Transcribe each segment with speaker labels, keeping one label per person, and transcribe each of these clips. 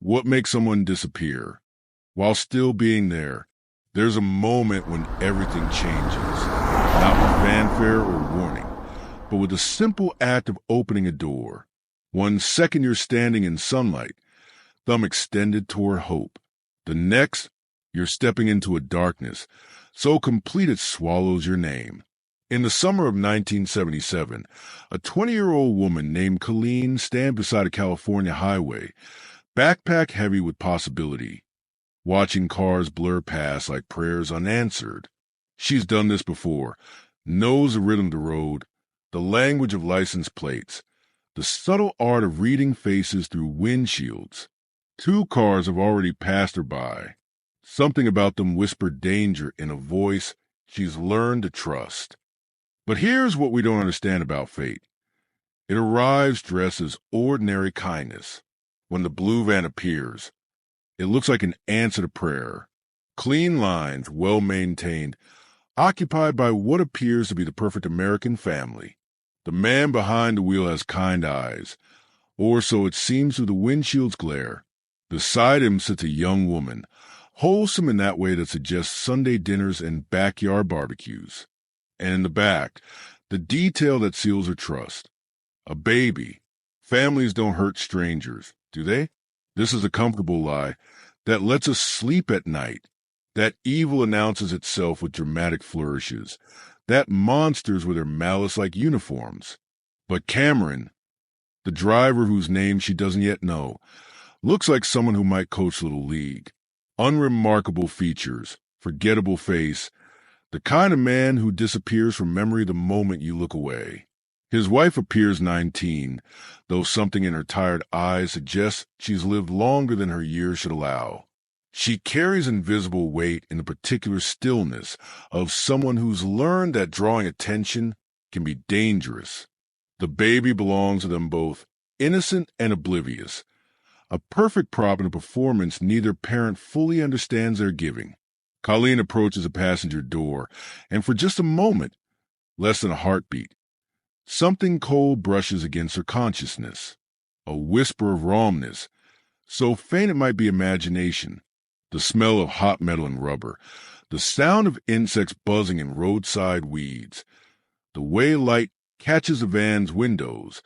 Speaker 1: What makes someone disappear? While still being there, there's a moment when everything changes, not with fanfare or warning, but with a simple act of opening a door. 1 second you're standing in sunlight, thumb extended toward hope. The next, you're stepping into a darkness, so complete it swallows your name. In the summer of 1977, a 20-year-old woman named Collen stands beside a California highway, backpack heavy with possibility, watching cars blur past like prayers unanswered. She's done this before, knows the rhythm of the road, the language of license plates, the subtle art of reading faces through windshields. 2 cars have already passed her by. Something about them whispered danger in a voice she's learned to trust. But here's what we don't understand about fate. It arrives dressed as ordinary kindness. When the blue van appears, it looks like an answer to prayer. Clean lines, well-maintained, occupied by what appears to be the perfect American family. The man behind the wheel has kind eyes, or so it seems through the windshield's glare. Beside him sits a young woman, wholesome in that way that suggests Sunday dinners and backyard barbecues. And in the back, the detail that seals her trust. A baby. Families don't hurt strangers, do they? This is a comfortable lie that lets us sleep at night, that evil announces itself with dramatic flourishes, that monsters with their malice-like uniforms. But Cameron, the driver whose name she doesn't yet know, looks like someone who might coach Little League. Unremarkable features, forgettable face, the kind of man who disappears from memory the moment you look away. His wife appears 19, though something in her tired eyes suggests she's lived longer than her years should allow. She carries invisible weight in the particular stillness of someone who's learned that drawing attention can be dangerous. The baby belongs to them both, innocent and oblivious. A perfect prop in a performance neither parent fully understands they're giving. Colleen approaches a passenger door, and for just a moment, less than a heartbeat, something cold brushes against her consciousness. A whisper of rawness, so faint it might be imagination. The smell of hot metal and rubber. The sound of insects buzzing in roadside weeds. The way light catches the van's windows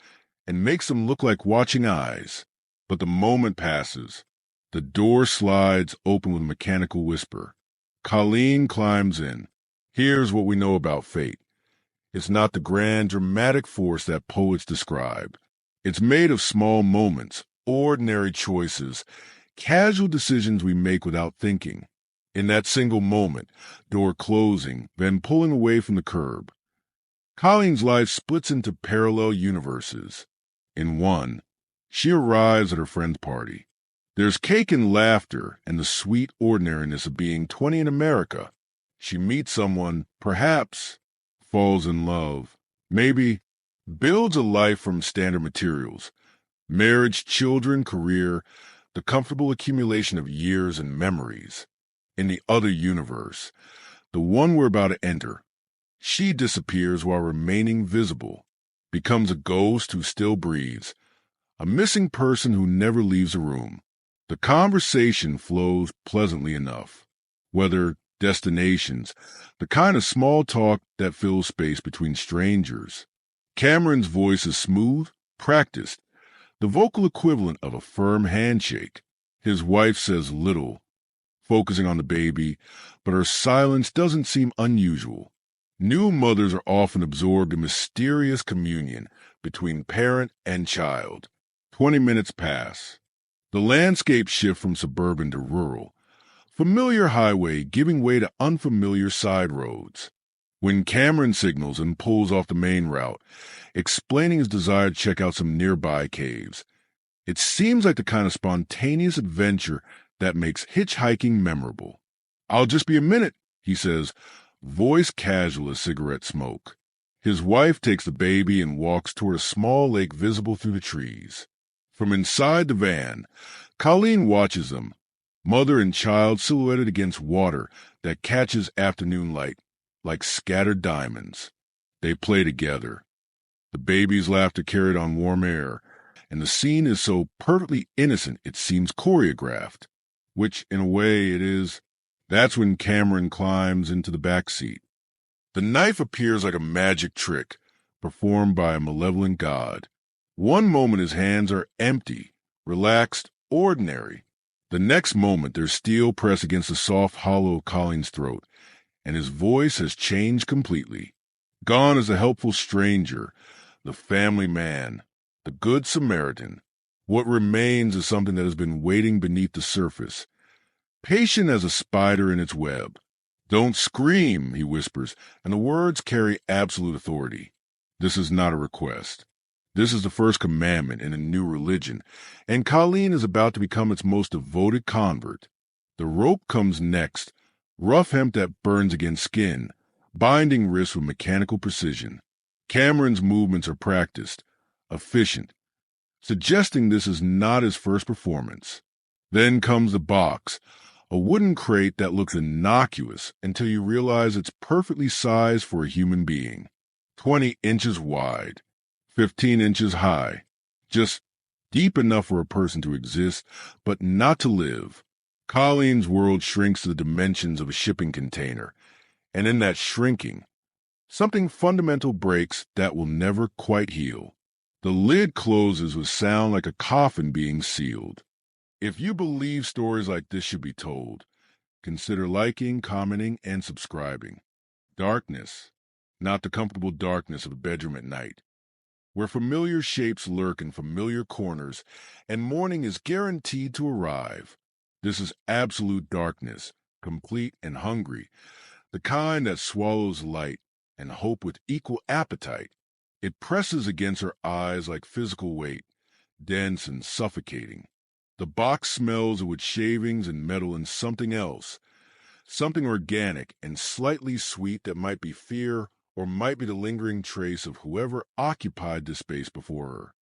Speaker 1: and makes them look like watching eyes. But the moment passes. The door slides open with a mechanical whisper. Colleen climbs in. Here's what we know about fate. It's not the grand, dramatic force that poets describe. It's made of small moments, ordinary choices, casual decisions we make without thinking. In that single moment, door closing, then pulling away from the curb, Colleen's life splits into parallel universes. In one, she arrives at her friend's party. There's cake and laughter and the sweet ordinariness of being 20 in America. She meets someone, perhaps, falls in love, maybe, builds a life from standard materials. Marriage, children, career, the comfortable accumulation of years and memories. In the other universe, the one we're about to enter, she disappears while remaining visible, becomes a ghost who still breathes, a missing person who never leaves a room. The conversation flows pleasantly enough, whether destinations, the kind of small talk that fills space between strangers. Cameron's voice is smooth, practiced, the vocal equivalent of a firm handshake. His wife says little, focusing on the baby, but her silence doesn't seem unusual. New mothers are often absorbed in mysterious communion between parent and child. 20 minutes pass. The landscape shifts from suburban to rural, familiar highway giving way to unfamiliar side roads. When Cameron signals and pulls off the main route, explaining his desire to check out some nearby caves, it seems like the kind of spontaneous adventure that makes hitchhiking memorable. "I'll just be a minute," he says, voice casual as cigarette smoke. His wife takes the baby and walks toward a small lake visible through the trees. From inside the van, Colleen watches them, mother and child silhouetted against water that catches afternoon light like scattered diamonds. They play together. The baby's laughter carried on warm air, and the scene is so perfectly innocent it seems choreographed, which in a way it is. That's when Cameron climbs into the back seat. The knife appears like a magic trick performed by a malevolent god. One moment his hands are empty, relaxed, ordinary. The next moment there's steel pressed against the soft hollow of Collen's throat, and his voice has changed completely. Gone is the helpful stranger, the family man, the good Samaritan. What remains is something that has been waiting beneath the surface, patient as a spider in its web. "Don't scream," he whispers, and the words carry absolute authority. This is not a request. This is the first commandment in a new religion, and Collen is about to become its most devoted convert. The rope comes next, rough hemp that burns against skin, binding wrists with mechanical precision. Cameron's movements are practiced, efficient, suggesting this is not his first performance. Then comes the box, a wooden crate that looks innocuous until you realize it's perfectly sized for a human being. 20 inches wide, 15 inches high, just deep enough for a person to exist, but not to live. Collen's world shrinks to the dimensions of a shipping container, and in that shrinking, something fundamental breaks that will never quite heal. The lid closes with sound like a coffin being sealed. If you believe stories like this should be told, consider liking, commenting, and subscribing. Darkness, not the comfortable darkness of a bedroom at night, where familiar shapes lurk in familiar corners and morning is guaranteed to arrive. This is absolute darkness, complete and hungry, the kind that swallows light and hope with equal appetite. It presses against her eyes like physical weight, dense and suffocating. The box smells of wood shavings and metal and something else, something organic and slightly sweet that might be fear or might be the lingering trace of whoever occupied the space before her.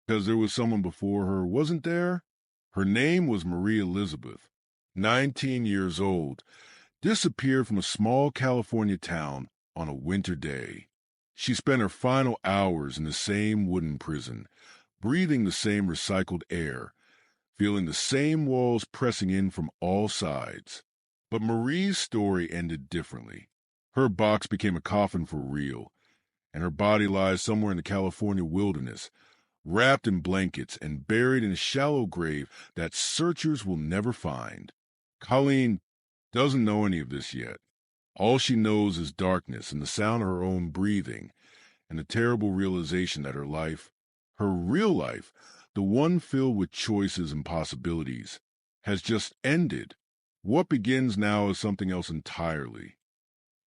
Speaker 1: Because there was someone before her, wasn't there? Her name was Marie Elizabeth, 19 years old, disappeared from a small California town on a winter day. She spent her final hours in the same wooden prison, breathing the same recycled air, feeling the same walls pressing in from all sides. But Marie's story ended differently. Her box became a coffin for real, and her body lies somewhere in the California wilderness, wrapped in blankets and buried in a shallow grave that searchers will never find. Collen doesn't know any of this yet. All she knows is darkness and the sound of her own breathing, and the terrible realization that her life, her real life, the one filled with choices and possibilities, has just ended. What begins now is something else entirely.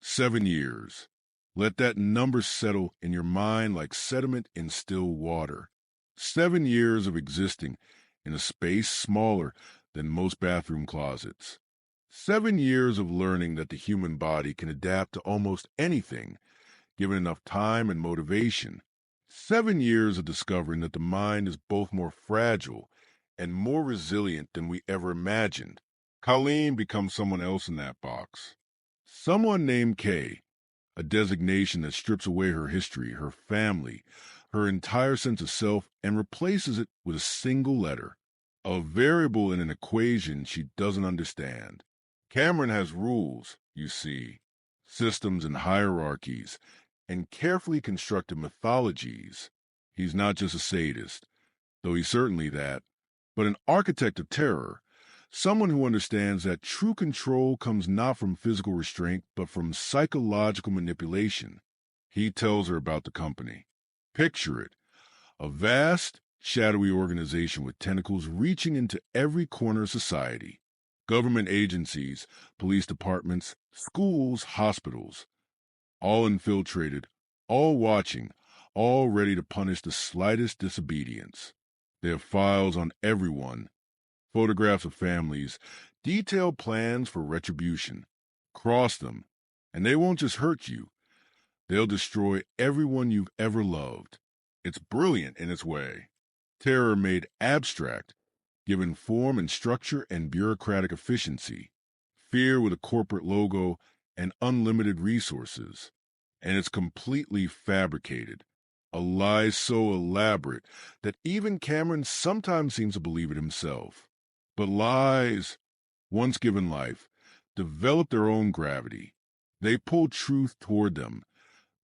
Speaker 1: 7 years. Let that number settle in your mind like sediment in still water. 7 years of existing in a space smaller than most bathroom closets. 7 years of learning that the human body can adapt to almost anything, given enough time and motivation. 7 years of discovering that the mind is both more fragile and more resilient than we ever imagined. Collen becomes someone else in that box. Someone named K, a designation that strips away her history, her family, her entire sense of self, and replaces it with a single letter, a variable in an equation she doesn't understand. Cameron has rules, you see, systems and hierarchies, and carefully constructed mythologies. He's not just a sadist, though he's certainly that, but an architect of terror, someone who understands that true control comes not from physical restraint, but from psychological manipulation. He tells her about the company. Picture it, a vast, shadowy organization with tentacles reaching into every corner of society. Government agencies, police departments, schools, hospitals, all infiltrated, all watching, all ready to punish the slightest disobedience. They have files on everyone, photographs of families, detailed plans for retribution. Cross them, and they won't just hurt you. They'll destroy everyone you've ever loved. It's brilliant in its way. Terror made abstract, given form and structure and bureaucratic efficiency. Fear with a corporate logo and unlimited resources. And it's completely fabricated. a lie so elaborate that even Cameron sometimes seems to believe it himself. But lies, once given life, develop their own gravity. They pull truth toward them,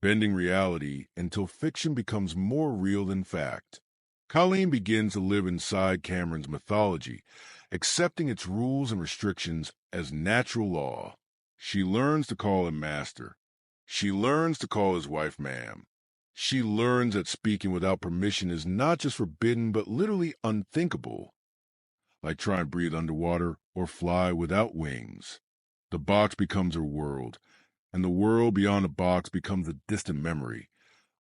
Speaker 1: bending reality until fiction becomes more real than fact. Colleen begins to live inside Cameron's mythology, accepting its rules and restrictions as natural law. She learns to call him master. She learns to call his wife ma'am. She learns that speaking without permission is not just forbidden but literally unthinkable, like trying to breathe underwater or fly without wings. The box becomes her world, and the world beyond the box becomes a distant memory,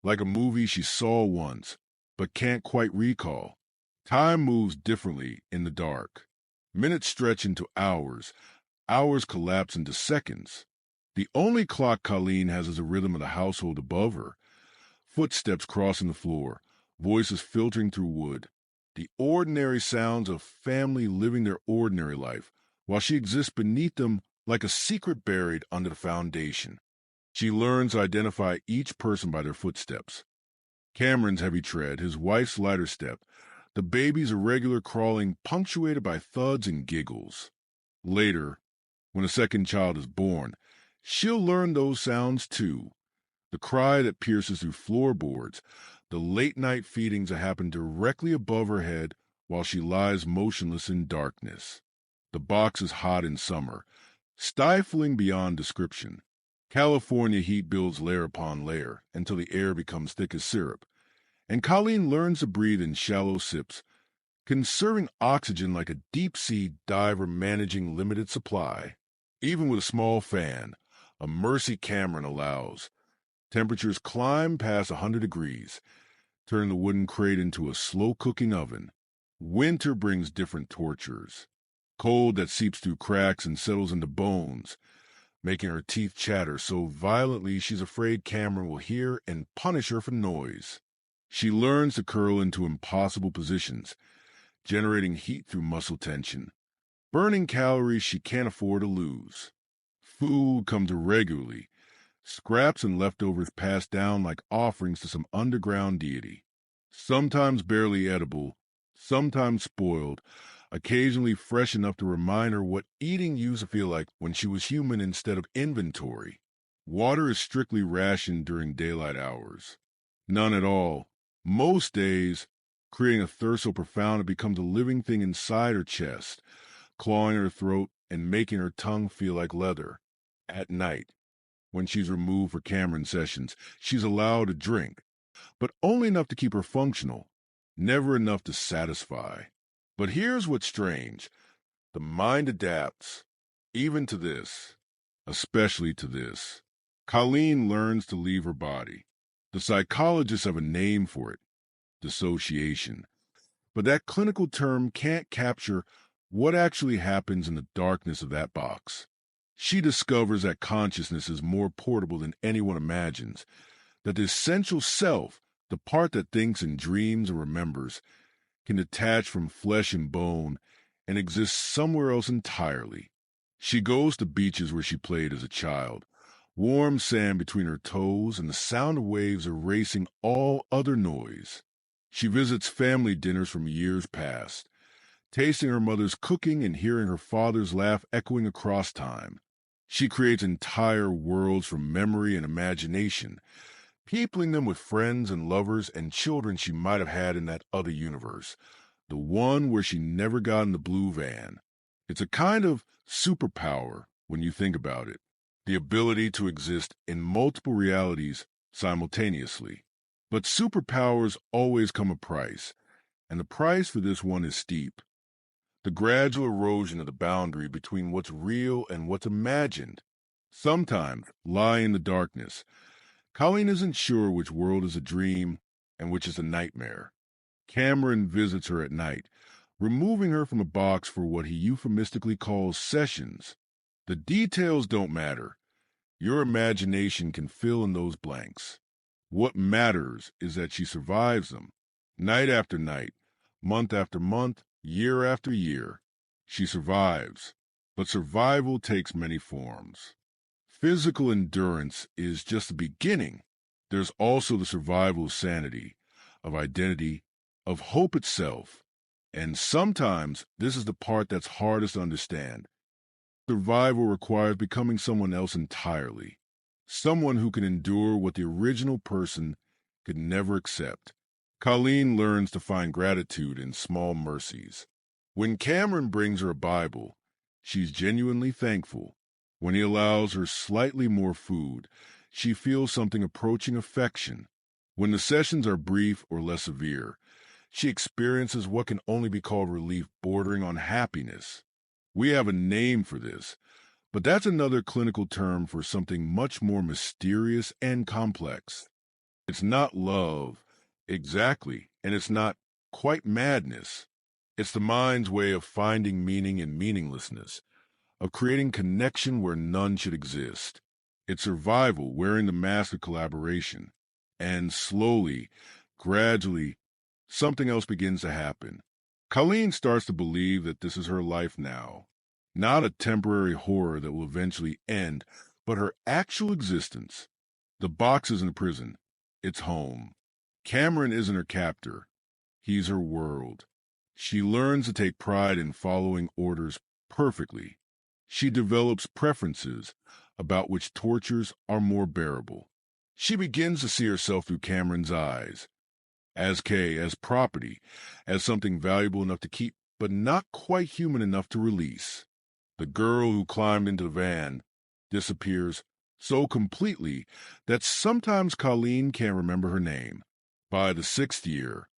Speaker 1: like a movie she saw once, but can't quite recall. Time moves differently in the dark. Minutes stretch into hours. Hours collapse into seconds. The only clock Colleen has is the rhythm of the household above her. Footsteps crossing the floor, voices filtering through wood. The ordinary sounds of family living their ordinary life, while she exists beneath them like a secret buried under the foundation. She learns to identify each person by their footsteps. Cameron's heavy tread, his wife's lighter step, the baby's irregular crawling punctuated by thuds and giggles. Later, when a second child is born, she'll learn those sounds too. The cry that pierces through floorboards, the late-night feedings that happen directly above her head while she lies motionless in darkness. The box is hot in summer, stifling beyond description. California heat builds layer upon layer until the air becomes thick as syrup, and Colleen learns to breathe in shallow sips, conserving oxygen like a deep-sea diver managing limited supply. Even with a small fan, a Mercy Cameron allows. Temperatures climb past 100 degrees, turning the wooden crate into a slow-cooking oven. Winter brings different tortures. Cold that seeps through cracks and settles into bones, making her teeth chatter so violently she's afraid Cameron will hear and punish her for noise. She learns to curl into impossible positions, generating heat through muscle tension, burning calories she can't afford to lose. Food comes irregularly, scraps and leftovers passed down like offerings to some underground deity. Sometimes barely edible, sometimes spoiled, occasionally fresh enough to remind her what eating used to feel like when she was human instead of inventory. Water is strictly rationed during daylight hours. None at all. Most days, creating a thirst so profound it becomes a living thing inside her chest, clawing her throat and making her tongue feel like leather. At night, when she's removed for Cameron sessions, she's allowed to drink, but only enough to keep her functional, never enough to satisfy. But here's what's strange. The mind adapts, even to this, especially to this. Colleen learns to leave her body. The psychologists have a name for it, dissociation. But that clinical term can't capture what actually happens in the darkness of that box. She discovers that consciousness is more portable than anyone imagines, that the essential self, the part that thinks and dreams and remembers, can detach from flesh and bone and exist somewhere else entirely. She goes to beaches where she played as a child, warm sand between her toes and the sound of waves erasing all other noise. She visits family dinners from years past, tasting her mother's cooking and hearing her father's laugh echoing across time. She creates entire worlds from memory and imagination, peopling them with friends and lovers and children she might have had in that other universe, the one where she never got in the blue van. It's a kind of superpower when you think about it, the ability to exist in multiple realities simultaneously. But superpowers always come a price, and the price for this one is steep. The gradual erosion of the boundary between what's real and what's imagined. Sometimes lie in the darkness. Colleen isn't sure which world is a dream and which is a nightmare. Cameron visits her at night, removing her from the box for what he euphemistically calls sessions. The details don't matter. Your imagination can fill in those blanks. What matters is that she survives them. Night after night, month after month, year after year. She survives. But survival takes many forms. Physical endurance is just the beginning. There's also the survival of sanity, of identity, of hope itself. And sometimes this is the part that's hardest to understand. Survival requires becoming someone else entirely, someone who can endure what the original person could never accept. Colleen learns to find gratitude in small mercies. When Cameron brings her a Bible, she's genuinely thankful. When he allows her slightly more food, she feels something approaching affection. When the sessions are brief or less severe, she experiences what can only be called relief bordering on happiness. We have a name for this, but that's another clinical term for something much more mysterious and complex. It's not love, exactly, and it's not quite madness. It's the mind's way of finding meaning in meaninglessness, of creating connection where none should exist. It's survival wearing the mask of collaboration. And slowly, gradually, something else begins to happen. Colleen starts to believe that this is her life now. Not a temporary horror that will eventually end, but her actual existence. The box isn't a prison. It's home. Cameron isn't her captor. He's her world. She learns to take pride in following orders perfectly. She develops preferences about which tortures are more bearable. She begins to see herself through Cameron's eyes, as property, as something valuable enough to keep, but not quite human enough to release. The girl who climbed into the van disappears so completely that sometimes Colleen can't remember her name. By the 6th year,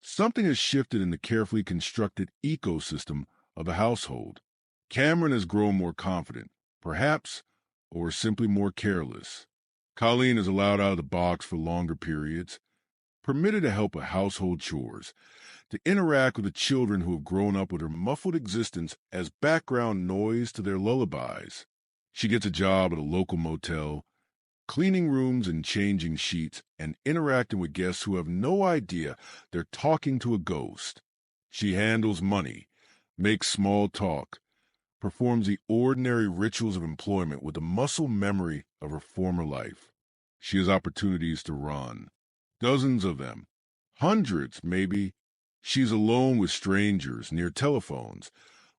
Speaker 1: something has shifted in the carefully constructed ecosystem of the household. Cameron has grown more confident, perhaps, or simply more careless. Colleen is allowed out of the box for longer periods, permitted to help with household chores, to interact with the children who have grown up with her muffled existence as background noise to their lullabies. She gets a job at a local motel, cleaning rooms and changing sheets, and interacting with guests who have no idea they're talking to a ghost. She handles money, makes small talk, performs the ordinary rituals of employment with the muscle memory of her former life. She has opportunities to run, dozens of them, hundreds maybe. She's alone with strangers near telephones,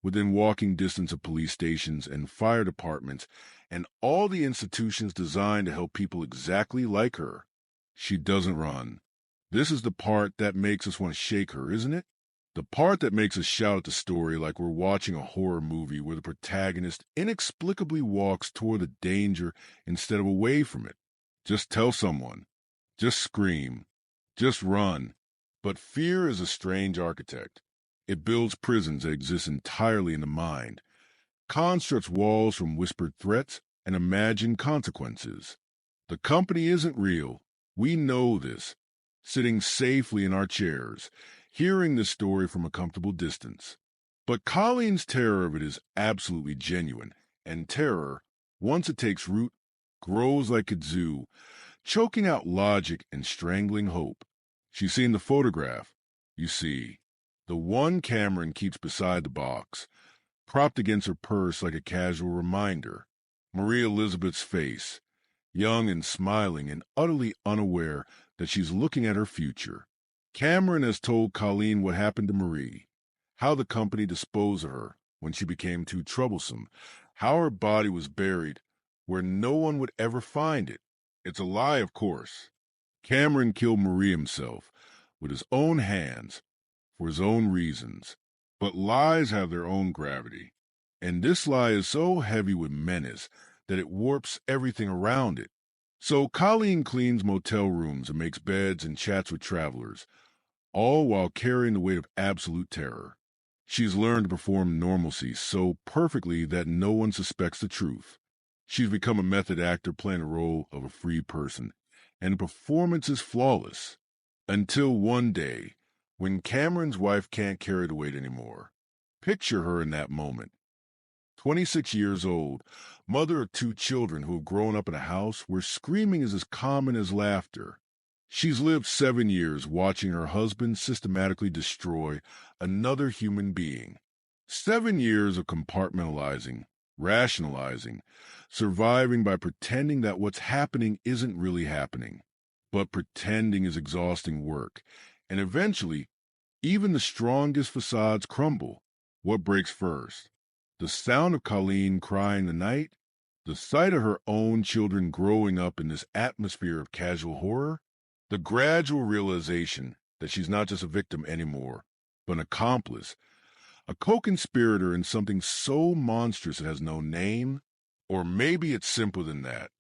Speaker 1: within walking distance of police stations and fire departments, and all the institutions designed to help people exactly like her. She doesn't run. This is the part that makes us want to shake her, isn't it? The part that makes us shout at the story like we're watching a horror movie where the protagonist inexplicably walks toward the danger instead of away from it. Just tell someone. Just scream. Just run. But fear is a strange architect. It builds prisons that exist entirely in the mind, constructs walls from whispered threats and imagined consequences. The company isn't real. We know this, sitting safely in our chairs, hearing this story from a comfortable distance. But Colleen's terror of it is absolutely genuine, and terror, once it takes root, grows like kudzu, choking out logic and strangling hope. She's seen the photograph, you see, the one Cameron keeps beside the box, propped against her purse like a casual reminder. Marie Elizabeth's face, young and smiling and utterly unaware that she's looking at her future. Cameron has told Colleen what happened to Marie, how the company disposed of her when she became too troublesome, how her body was buried where no one would ever find it. It's a lie, of course. Cameron killed Marie himself with his own hands for his own reasons. But lies have their own gravity, and this lie is so heavy with menace that it warps everything around it. So Colleen cleans motel rooms and makes beds and chats with travelers, all while carrying the weight of absolute terror. She's learned to perform normalcy so perfectly that no one suspects the truth. She's become a method actor playing the role of a free person, and the performance is flawless. Until one day, when Cameron's wife can't carry the weight anymore. Picture her in that moment. 26 years old, mother of 2 children who have grown up in a house where screaming is as common as laughter. She's lived 7 years watching her husband systematically destroy another human being. 7 years of compartmentalizing, rationalizing, surviving by pretending that what's happening isn't really happening. but pretending is exhausting work. And eventually, even the strongest facades crumble. What breaks first? The sound of Colleen crying the night? The sight of her own children growing up in this atmosphere of casual horror? The gradual realization that she's not just a victim anymore, but an accomplice, a co-conspirator in something so monstrous it has no name? Or maybe it's simpler than that.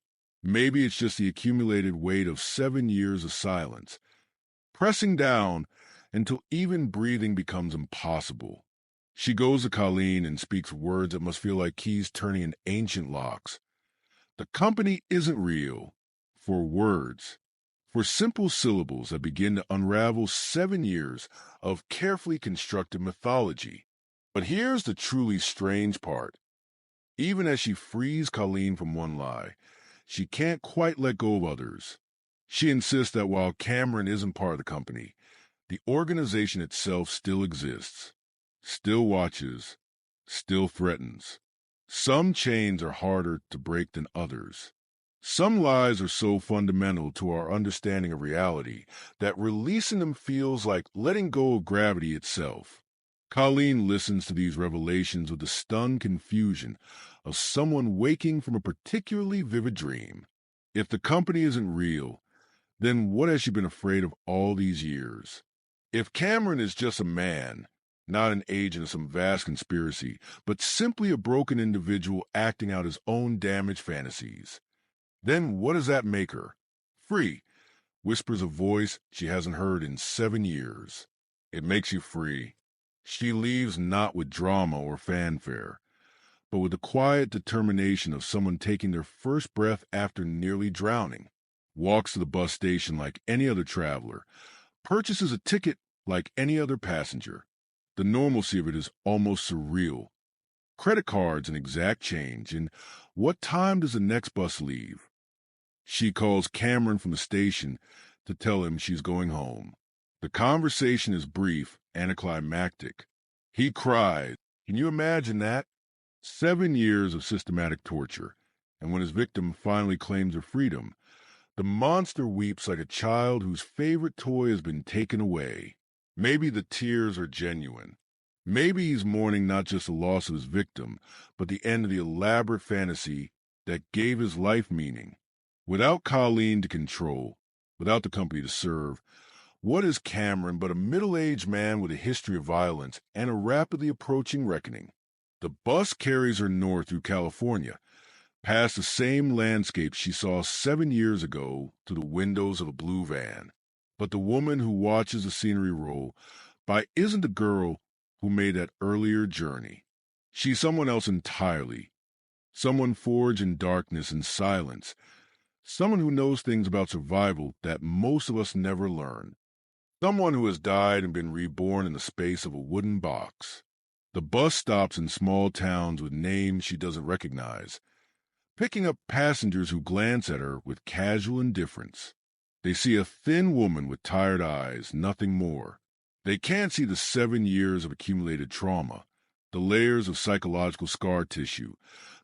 Speaker 1: Maybe it's just the accumulated weight of 7 years of silence, pressing down until even breathing becomes impossible. She goes to Colleen and speaks words that must feel like keys turning in ancient locks. The company isn't real. For words. For simple syllables that begin to unravel 7 years of carefully constructed mythology. But here's the truly strange part. Even as she frees Colleen from one lie, she can't quite let go of others. She insists that while Cameron isn't part of the company, the organization itself still exists, still watches, still threatens. Some chains are harder to break than others. Some lies are so fundamental to our understanding of reality that releasing them feels like letting go of gravity itself. Colleen listens to these revelations with the stunned confusion of someone waking from a particularly vivid dream. If the company isn't real, then what has she been afraid of all these years? If Cameron is just a man, not an agent of some vast conspiracy, but simply a broken individual acting out his own damaged fantasies, then what does that make her? Free, whispers a voice she hasn't heard in 7 years. It makes you free. She leaves not with drama or fanfare, but with the quiet determination of someone taking their first breath after nearly drowning, walks to the bus station like any other traveler, purchases a ticket like any other passenger. The normalcy of it is almost surreal. Credit cards and exact change, and what time does the next bus leave? She calls Cameron from the station to tell him she's going home. The conversation is brief, anticlimactic. He cries. Can you imagine that? 7 years of systematic torture, and when his victim finally claims her freedom, the monster weeps like a child whose favorite toy has been taken away. Maybe the tears are genuine. Maybe he's mourning not just the loss of his victim, but the end of the elaborate fantasy that gave his life meaning. Without Colleen to control, without the company to serve, what is Cameron but a middle-aged man with a history of violence and a rapidly approaching reckoning? The bus carries her north through California, past the same landscape she saw 7 years ago through the windows of a blue van. But the woman who watches the scenery roll by isn't the girl who made that earlier journey. She's someone else entirely, someone forged in darkness and silence, someone who knows things about survival that most of us never learn, someone who has died and been reborn in the space of a wooden box. The bus stops in small towns with names she doesn't recognize, picking up passengers who glance at her with casual indifference. They see a thin woman with tired eyes, nothing more. They can't see the 7 years of accumulated trauma, the layers of psychological scar tissue,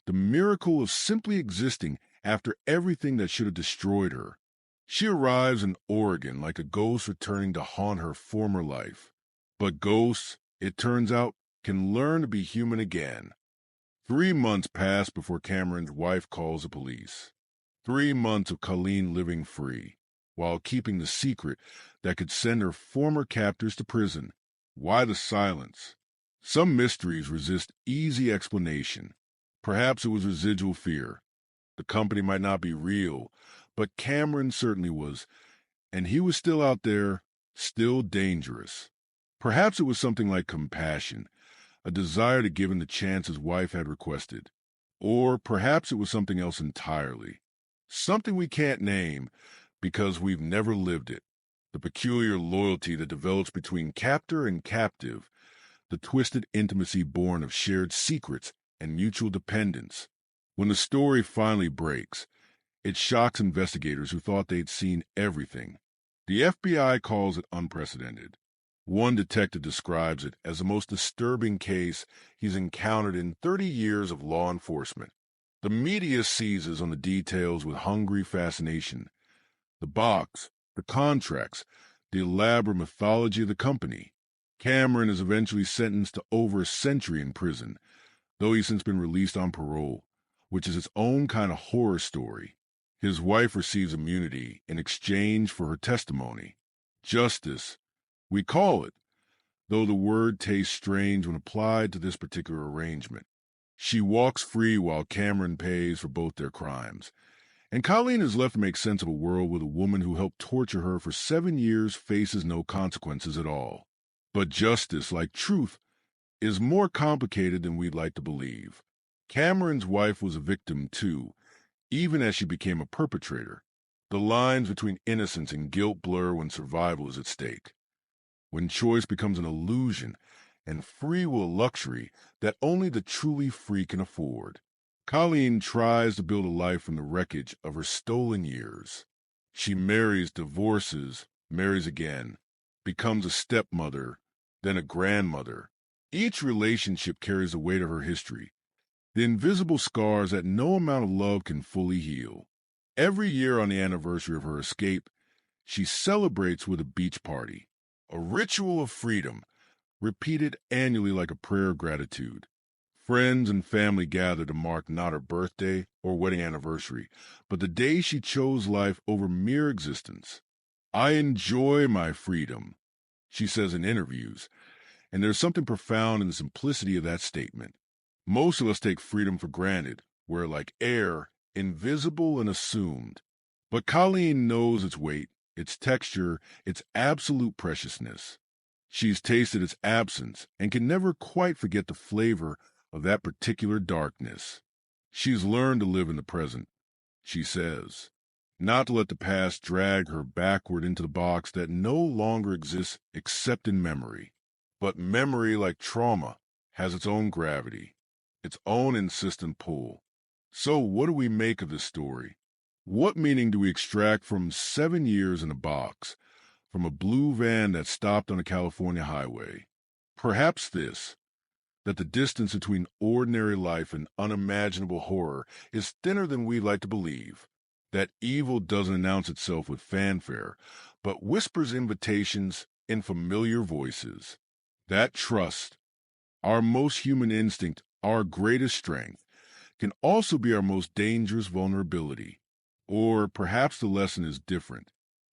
Speaker 1: the miracle of simply existing after everything that should have destroyed her. She arrives in Oregon like a ghost returning to haunt her former life. But ghosts, it turns out, can learn to be human again. 3 months pass before Cameron's wife calls the police. 3 months of Colleen living free, while keeping the secret that could send her former captors to prison. Why the silence? Some mysteries resist easy explanation. Perhaps it was residual fear. The company might not be real, but Cameron certainly was, and he was still out there, still dangerous. Perhaps it was something like compassion, a desire to give him the chance his wife had requested. Or perhaps it was something else entirely. Something we can't name because we've never lived it. The peculiar loyalty that develops between captor and captive, the twisted intimacy born of shared secrets and mutual dependence. When the story finally breaks, it shocks investigators who thought they'd seen everything. The FBI calls it unprecedented. One detective describes it as the most disturbing case he's encountered in 30 years of law enforcement. The media seizes on the details with hungry fascination. The box, the contracts, the elaborate mythology of the company. Cameron is eventually sentenced to over a century in prison, though he's since been released on parole, which is its own kind of horror story. His wife receives immunity in exchange for her testimony. Justice, we call it, though the word tastes strange when applied to this particular arrangement. She walks free while Cameron pays for both their crimes. And Colleen is left to make sense of a world where the woman who helped torture her for 7 years faces no consequences at all. But justice, like truth, is more complicated than we'd like to believe. Cameron's wife was a victim too, even as she became a perpetrator. The lines between innocence and guilt blur when survival is at stake. When choice becomes an illusion and free will a luxury that only the truly free can afford. Colleen tries to build a life from the wreckage of her stolen years. She marries, divorces, marries again, becomes a stepmother, then a grandmother. Each relationship carries the weight of her history, the invisible scars that no amount of love can fully heal. Every year on the anniversary of her escape, she celebrates with a beach party, a ritual of freedom, repeated annually like a prayer of gratitude. Friends and family gather to mark not her birthday or wedding anniversary, but the day she chose life over mere existence. I enjoy my freedom, she says in interviews, and there's something profound in the simplicity of that statement. Most of us take freedom for granted. We're like air, invisible and assumed. But Colleen knows its weight, its texture, its absolute preciousness. She's tasted its absence and can never quite forget the flavor of that particular darkness. She's learned to live in the present, she says, not to let the past drag her backward into the box that no longer exists except in memory. But memory, like trauma, has its own gravity, its own insistent pull. So what do we make of this story? What meaning do we extract from 7 years in a box, from a blue van that stopped on a California highway? Perhaps this: that the distance between ordinary life and unimaginable horror is thinner than we'd like to believe, that evil doesn't announce itself with fanfare, but whispers invitations in familiar voices. That trust, our most human instinct, our greatest strength, can also be our most dangerous vulnerability. Or perhaps the lesson is different.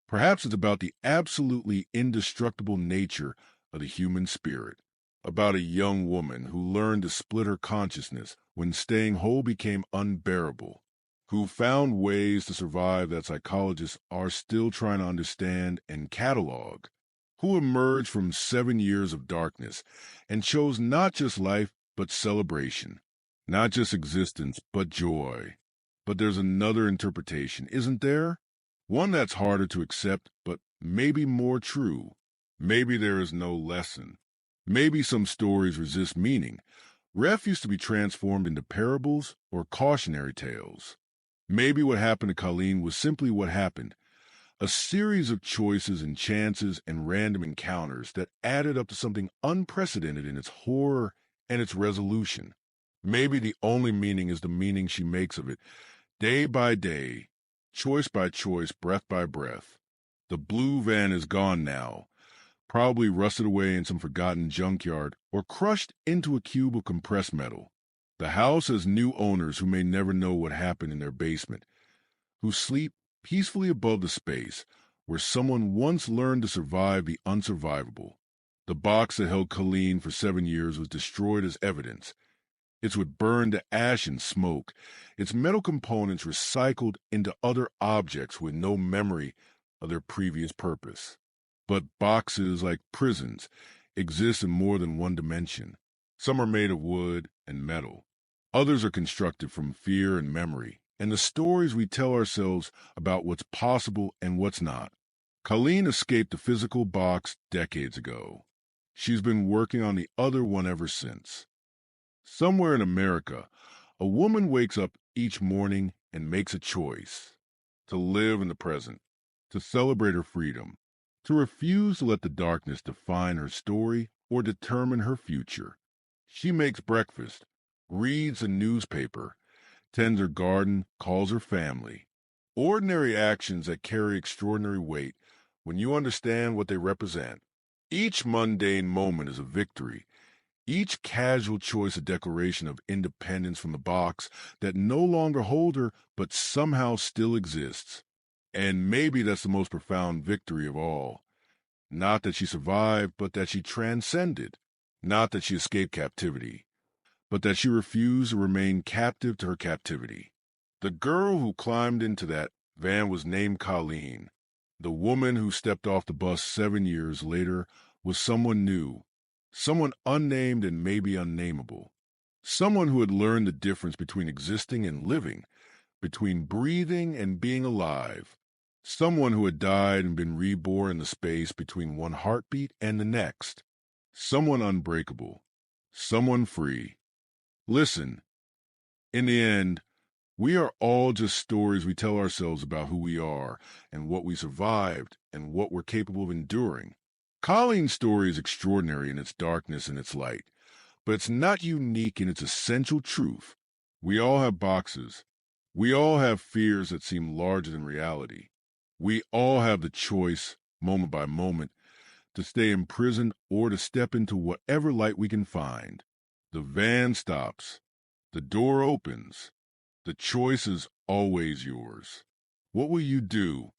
Speaker 1: Perhaps it's about the absolutely indestructible nature of the human spirit, about a young woman who learned to split her consciousness when staying whole became unbearable, who found ways to survive that psychologists are still trying to understand and catalog, who emerged from 7 years of darkness and chose not just life but celebration, not just existence but joy. But there's another interpretation, isn't there? One that's harder to accept, but maybe more true. Maybe there is no lesson. Maybe some stories resist meaning, refuse to be transformed into parables or cautionary tales. Maybe what happened to Colleen was simply what happened, a series of choices and chances and random encounters that added up to something unprecedented in its horror and its resolution. Maybe the only meaning is the meaning she makes of it, day by day, choice by choice, breath by breath. The blue van is gone now, probably rusted away in some forgotten junkyard or crushed into a cube of compressed metal. The house has new owners who may never know what happened in their basement, who sleep peacefully above the space where someone once learned to survive the unsurvivable. The box that held Colleen for 7 years was destroyed as evidence. Its would burn to ash and smoke, its metal components recycled into other objects with no memory of their previous purpose. But boxes, like prisons, exist in more than one dimension. Some are made of wood and metal. Others are constructed from fear and memory, and the stories we tell ourselves about what's possible and what's not. Colleen escaped the physical box decades ago. She's been working on the other one ever since. Somewhere in America, a woman wakes up each morning and makes a choice: to live in the present, to celebrate her freedom, to refuse to let the darkness define her story or determine her future. She makes breakfast, reads a newspaper, tends her garden, calls her family. Ordinary actions that carry extraordinary weight, when you understand what they represent. Each mundane moment is a victory. Each casual choice a declaration of independence from the box that no longer hold her but somehow still exists. And maybe that's the most profound victory of all. Not that she survived, but that she transcended. Not that she escaped captivity, but that she refused to remain captive to her captivity. The girl who climbed into that van was named Colleen. The woman who stepped off the bus 7 years later was someone new, someone unnamed and maybe unnameable, someone who had learned the difference between existing and living, between breathing and being alive, someone who had died and been reborn in the space between one heartbeat and the next, someone unbreakable, someone free. Listen, in the end, we are all just stories we tell ourselves about who we are and what we survived and what we're capable of enduring. Colleen's story is extraordinary in its darkness and its light, but it's not unique in its essential truth. We all have boxes. We all have fears that seem larger than reality. We all have the choice, moment by moment, to stay imprisoned or to step into whatever light we can find. The van stops. The door opens. The choice is always yours. What will you do